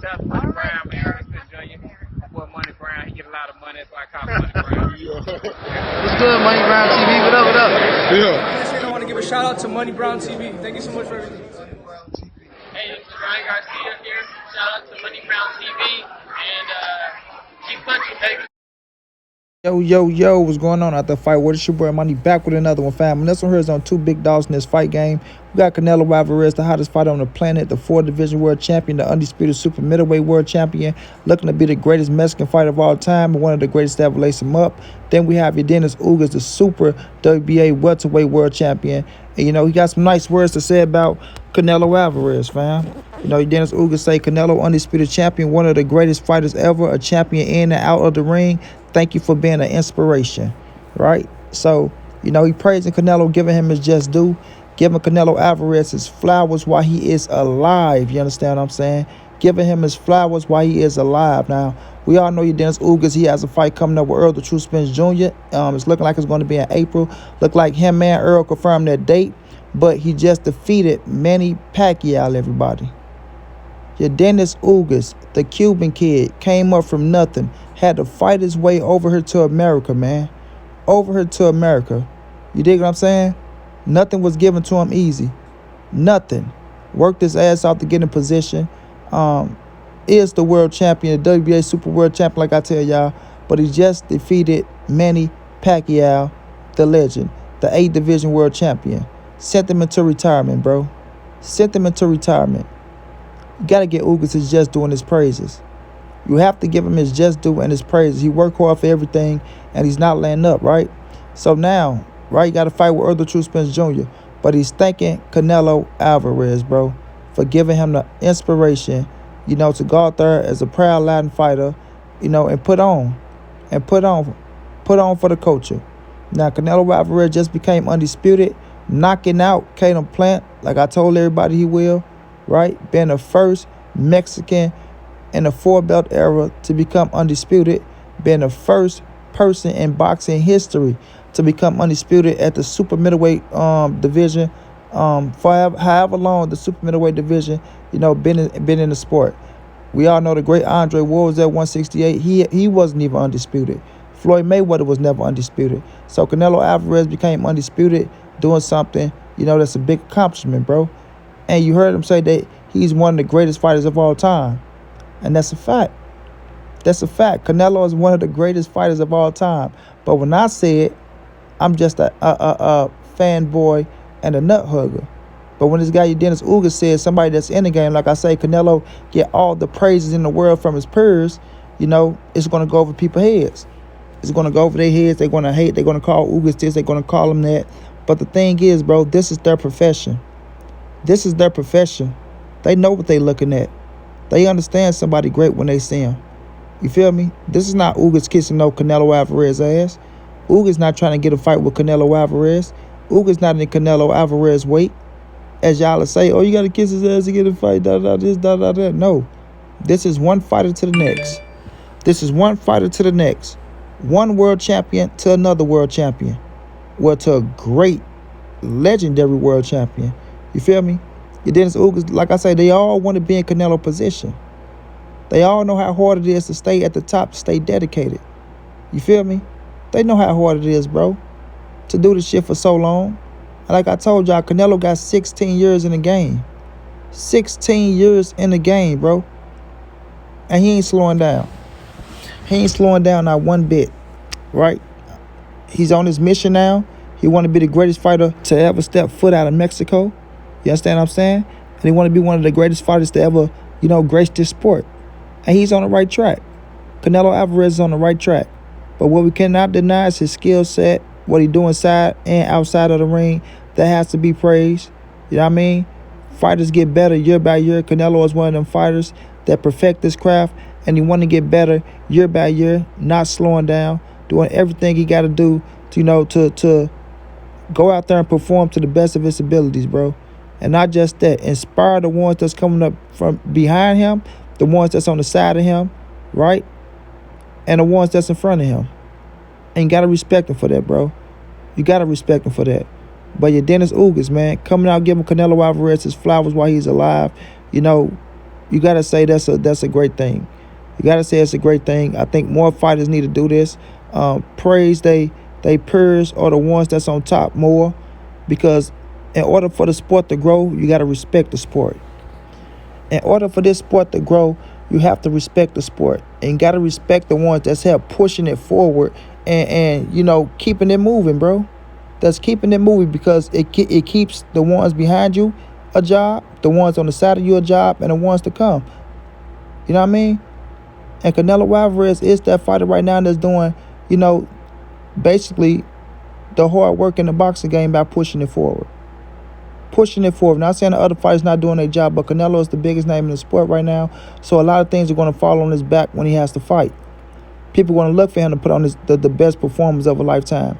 Shout out to Money Brown, man. Errol Jr. Boy, Money Brown, he get a lot of money. That's why I call him Money Brown. What's good, Money Brown TV? What up, what up? Yeah. I want to give a shout out to Money Brown TV. Thank you so much for everything. Hey, this is Ryan Garcia here. Shout out to Money Brown TV. And keep punching, baby. Yo, what's going on out the fight? What is your boy Money back with another one, fam? And this one here is on two big dogs in this fight game. We got Canelo Alvarez, the hottest fighter on the planet, the 4th-division world champion, the undisputed super middleweight world champion, looking to be the greatest Mexican fighter of all time and one of the greatest to ever lace him up. Then we have Yordenis Ugas, the super WBA welterweight world champion. And, you know, he got some nice words to say about Canelo Alvarez, fam. You know, Yordenis Ugas say, Canelo, undisputed champion, one of the greatest fighters ever, a champion in and out of the ring. Thank you for being an inspiration, right? So, you know, he praising Canelo, giving him his just due, giving Canelo Alvarez his flowers while he is alive. You understand what I'm saying? Giving him his flowers while he is alive. Now, we all know Yordenis Ugas, he has a fight coming up with Errol, the True Spence Jr. It's looking like it's going to be in April. Look like him and Errol confirmed that date, but he just defeated Manny Pacquiao, everybody. Yordenis Ugas, the Cuban kid, came up from nothing, had to fight his way over here to America, man. Over here to America. You dig what I'm saying? Nothing was given to him easy. Nothing. Worked his ass out to get in position. Is the world champion, the WBA super world champion, like I tell y'all. But he just defeated Manny Pacquiao, the legend, the 8th-division world champion. Sent him into retirement, bro. Sent him into retirement. You got to get Ugas his just due and his praises. You have to give him his just due and his praises. He worked hard for everything, and he's not laying up, right? So now, right, you got to fight with Errol, the True Spence Jr., but he's thanking Canelo Alvarez, bro, for giving him the inspiration, you know, to go out there as a proud Latin fighter, you know, and put on for the culture. Now, Canelo Alvarez just became undisputed, knocking out Caleb Plant, like I told everybody he will, right? Being the first Mexican in the 4-belt era to become undisputed, being the first person in boxing history to become undisputed at the super middleweight division, for however long the super middleweight division, you know, been in the sport. We all know the great Andre Ward was at 168. He wasn't even undisputed. Floyd Mayweather was never undisputed. So Canelo Alvarez became undisputed, doing something, you know, that's a big accomplishment, bro. And you heard him say that he's one of the greatest fighters of all time. And that's a fact. That's a fact. Canelo is one of the greatest fighters of all time. But when I say it, I'm just a fanboy and a nut hugger. But when this guy Yordenis Ugas says, somebody that's in the game, like I say, Canelo get all the praises in the world from his peers, you know, it's going to go over people's heads. It's going to go over their heads. They're going to hate. They're going to call Ugas this. They're going to call him that. But the thing is, bro, this is their profession. This is their profession. They know what they're looking at. They understand somebody great when they see him. You feel me? This is not Ugas kissing no Canelo Alvarez ass. Ugas not trying to get a fight with Canelo Alvarez. Ugas not in Canelo Alvarez weight. As y'all say, oh, you got to kiss his ass to get a fight, this, that. No. This is one fighter to the next. This is one fighter to the next. One world champion to another world champion. Well, to a great, legendary world champion. You feel me? Yordenis Ugas, like I say, they all want to be in Canelo position. They all know how hard it is to stay at the top, to stay dedicated. You feel me? They know how hard it is, bro, to do this shit for so long. And like I told y'all, Canelo got 16 years in the game. 16 years in the game, bro. And he ain't slowing down. He ain't slowing down not one bit, right? He's on his mission now. He want to be the greatest fighter to ever step foot out of Mexico. You understand what I'm saying? And he want to be one of the greatest fighters to ever, you know, grace this sport. And he's on the right track. Canelo Alvarez is on the right track. But what we cannot deny is his skill set, what he do inside and outside of the ring. That has to be praised. You know what I mean? Fighters get better year by year. Canelo is one of them fighters that perfect this craft. And he want to get better year by year, not slowing down, doing everything he got to do to, you know, to go out there and perform to the best of his abilities, bro. And not just that, inspire the ones that's coming up from behind him, the ones that's on the side of him, right? And the ones that's in front of him. And you got to respect him for that, bro. You got to respect him for that. But Yordenis Ugas, man, coming out giving Canelo Alvarez his flowers while he's alive, you know, You gotta say that's a great thing. You gotta say it's a great thing. I think more fighters need to do this. Praise they peers or the ones that's on top more, because in order for the sport to grow, you gotta respect the sport. In order for this sport to grow, you have to respect the sport, and you gotta respect the ones that's help pushing it forward and keeping it moving, bro. That's keeping it moving, because it keeps the ones behind you a job, the ones on the side of you a job, and the ones to come. You know what I mean? And Canelo Alvarez is that fighter right now that's doing, basically the hard work in the boxing game by pushing it forward. Pushing it forward. Not saying the other fighters not doing their job, but Canelo is the biggest name in the sport right now. So a lot of things are going to fall on his back when he has to fight. People want to look for him to put on the best performance of a lifetime.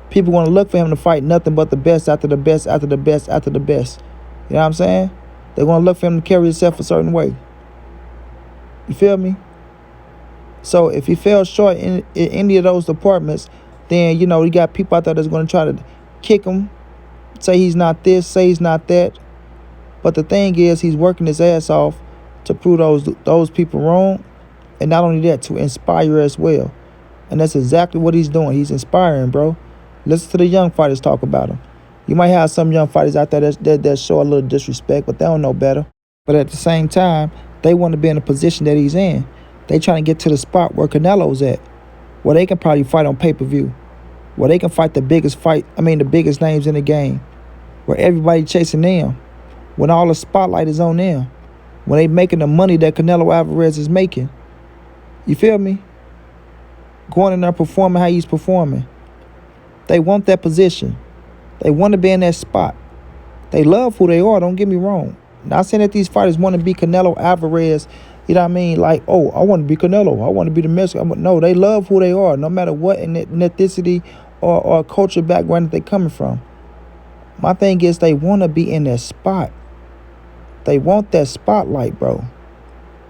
People want to look for him to fight nothing but the best after the best after the best after the best. You know what I'm saying? They're going to look for him to carry himself a certain way. You feel me? So if he fell short in any of those departments, then, you got people out there that's going to try to kick him, say he's not this, say he's not that. But the thing is, he's working his ass off to prove those people wrong. And not only that, to inspire as well. And that's exactly what he's doing. He's inspiring, bro. Listen to the young fighters talk about him. You might have some young fighters out there that show a little disrespect, but they don't know better. But at the same time, they want to be in the position that he's in. They trying to get to the spot where Canelo's at, where they can probably fight on pay-per-view, where they can fight the biggest names in the game, where everybody chasing them, when all the spotlight is on them, when they making the money that Canelo Alvarez is making. You feel me? Going in there performing how he's performing. They want that position. They want to be in that spot. They love who they are, don't get me wrong. Not saying that these fighters want to be Canelo Alvarez, you know what I mean? Like, oh, I want to be Canelo. I want to be the Mexican. No, they love who they are, no matter what ethnicity or culture background that they coming from. My thing is, they want to be in that spot. They want that spotlight, bro.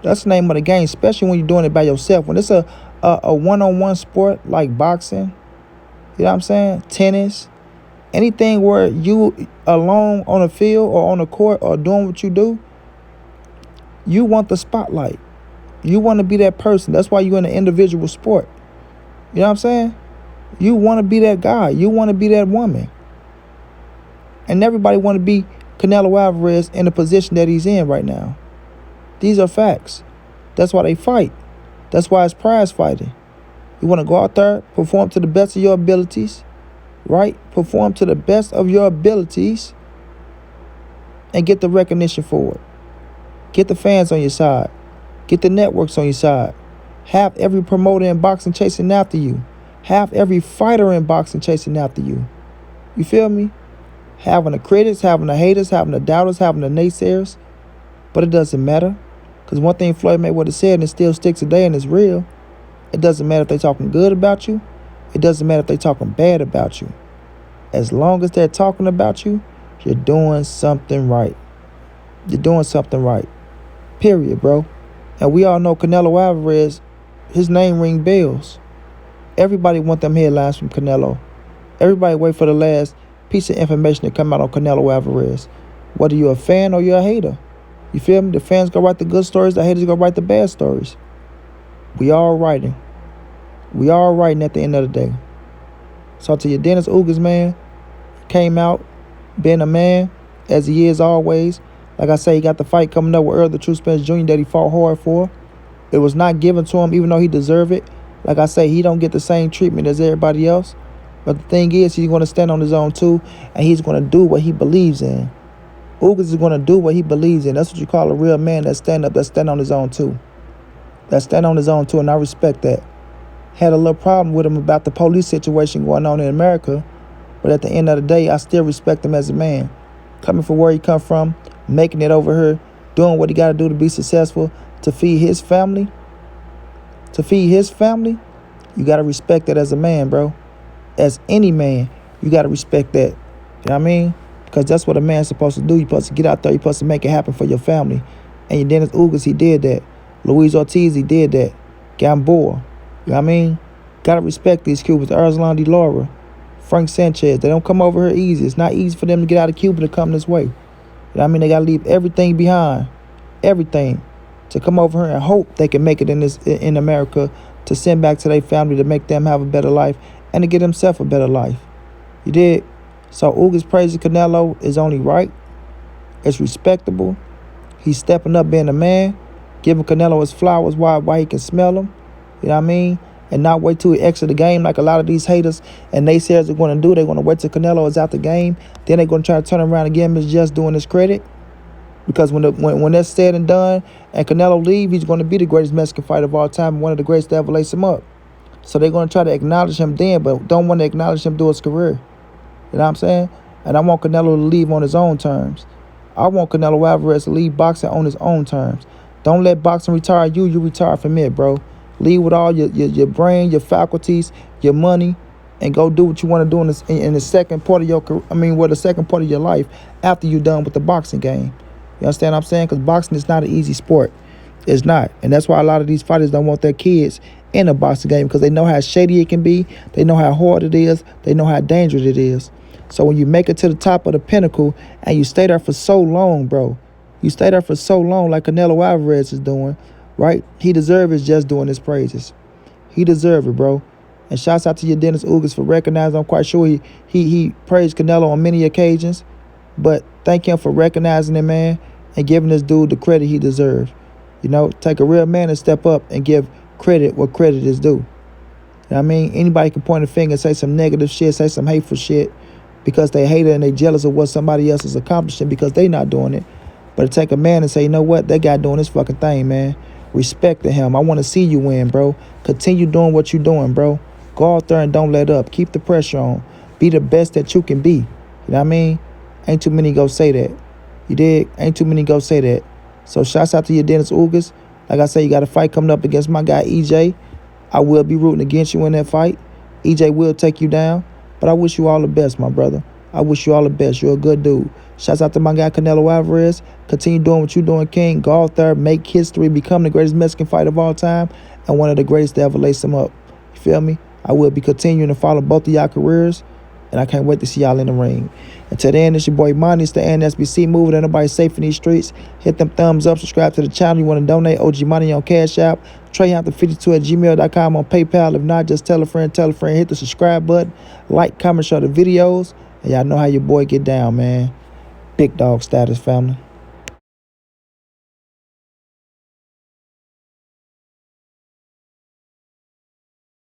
That's the name of the game, especially when you're doing it by yourself. When it's a one-on-one sport like boxing, you know what I'm saying? Tennis, anything where you alone on the field or on the court or doing what you do, you want the spotlight. You want to be that person. That's why you're in an individual sport. You know what I'm saying? You want to be that guy. You want to be that woman. And everybody want to be Canelo Alvarez in the position that he's in right now. These are facts. That's why they fight. That's why it's prize fighting. You want to go out there, perform to the best of your abilities, right? Perform to the best of your abilities and get the recognition for it. Get the fans on your side. Get the networks on your side. Have every promoter in boxing chasing after you. Have every fighter in boxing chasing after you. You feel me? Having the critics, having the haters, having the doubters, having the naysayers. But it doesn't matter. Because one thing Floyd Mayweather said, and it still sticks today, and it's real. It doesn't matter if they're talking good about you. It doesn't matter if they're talking bad about you. As long as they're talking about you, you're doing something right. You're doing something right. Period, bro. And we all know Canelo Alvarez, his name ring bells. Everybody want them headlines from Canelo. Everybody wait for the last piece of information to come out on Canelo Alvarez. Whether you're a fan or you're a hater. You feel me? The fans go write the good stories, the haters go write the bad stories. We all writing. We all writing at the end of the day. So to Yordenis Ugas, man, came out being a man, as he is always. Like I say, he got the fight coming up with Errol, the True Spence Jr. that he fought hard for. It was not given to him, even though he deserved it. Like I say, he don't get the same treatment as everybody else. But the thing is, he's going to stand on his own too, and he's going to do what he believes in. Ugas is going to do what he believes in. That's what you call a real man that stand on his own too. That stand on his own too, and I respect that. Had a little problem with him about the police situation going on in America, but at the end of the day, I still respect him as a man. Coming from where he come from, making it over here, doing what he got to do to be successful, to feed his family. To feed his family, you got to respect that as a man, bro. As any man, you got to respect that. You know what I mean? Because that's what a man's supposed to do. You're supposed to get out there. You're supposed to make it happen for your family. And Yordenis Ugas, he did that. Luis Ortiz, he did that. Gamboa, you know what I mean? Got to respect these Cubans. Arzlan de Lara, Frank Sanchez. They don't come over here easy. It's not easy for them to get out of Cuba to come this way. You know what I mean? They got to leave everything behind. Everything. to come over here and hope they can make it in America, to send back to their family, to make them have a better life and to get himself a better life. You did? So Ugas praising Canelo is only right. It's respectable. He's stepping up being a man, giving Canelo his flowers while he can smell them. You know what I mean? And not wait till he exit the game like a lot of these haters and naysayers are going to do. They're going to wait till Canelo is out the game. Then they're going to try to turn around and give him his just doing his credit. Because when that's said and done and Canelo leave, he's going to be the greatest Mexican fighter of all time and one of the greatest to ever lace him up. So they're going to try to acknowledge him then, but don't want to acknowledge him through his career. You know what I'm saying? And I want Canelo to leave on his own terms. I want Canelo Alvarez to leave boxing on his own terms. Don't let boxing retire you. You retire from it, bro. Leave with all your brain, your faculties, your money, and go do what you want to do in the second part of your career. The second part of your life after you're done with the boxing game. You understand what I'm saying? Because boxing is not an easy sport. It's not. And that's why a lot of these fighters don't want their kids in a boxing game, because they know how shady it can be. They know how hard it is. They know how dangerous it is. So when you make it to the top of the pinnacle and you stay there for so long, bro, you stay there for so long like Canelo Alvarez is doing, right? He deserves his just doing his praises. He deserves it, bro. And shouts out to Yordenis Ugas for recognizing. I'm quite sure he praised Canelo on many occasions, but thank him for recognizing him, man, and giving this dude the credit he deserves. You know, take a real man and step up and give credit what credit is due. You know what I mean? Anybody can point a finger and say some negative shit, say some hateful shit because they hate it and they jealous of what somebody else is accomplishing because they not doing it. But to take a man and say, you know what, that guy doing this fucking thing, man. Respect to him. I want to see you win, bro. Continue doing what you're doing, bro. Go out there and don't let up. Keep the pressure on. Be the best that you can be. You know what I mean? Ain't too many go say that. You dig? Ain't too many go say that. So shouts out to Yordenis Ugas. Like I said, you got a fight coming up against my guy EJ. I will be rooting against you in that fight. EJ will take you down. But I wish you all the best, my brother. I wish you all the best. You're a good dude. Shouts out to my guy Canelo Alvarez. Continue doing what you're doing, King. Go out there, make history, become the greatest Mexican fighter of all time, and one of the greatest to ever lace him up. You feel me? I will be continuing to follow both of y'all careers, and I can't wait to see y'all in the ring. Until then, it's your boy Monty. It's the NSBC moving. Ain't nobody safe in these streets. Hit them thumbs up. Subscribe to the channel. You want to donate? OG Money on Cash App. TreyHunters52@gmail.com on PayPal. If not, just tell a friend. Hit the subscribe button. Like, comment, share the videos. And y'all know how your boy get down, man. Big dog status, family.